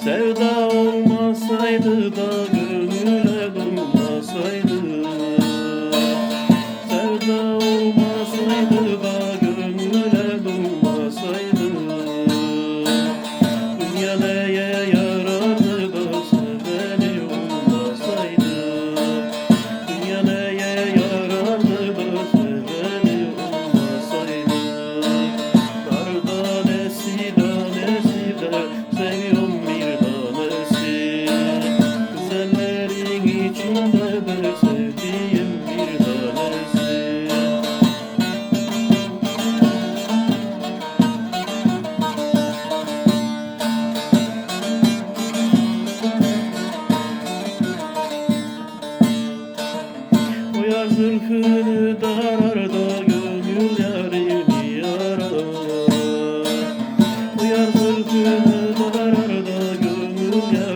Sevda olmasaydı da gönüle dolmasaydı, sevda olmasaydı da gönüle dolmasaydı, dünya neye yarardı da seveni olmasaydı, dünya neye yarardı da seveni olmasaydı. Dar tanesi tanesi de seviyorum bir tanesi, güzellerin içinde de sevdiğim bir tanesi. O yar zırhını darar da gönül yarini yarar. O yar zırhını darar da gönül yarini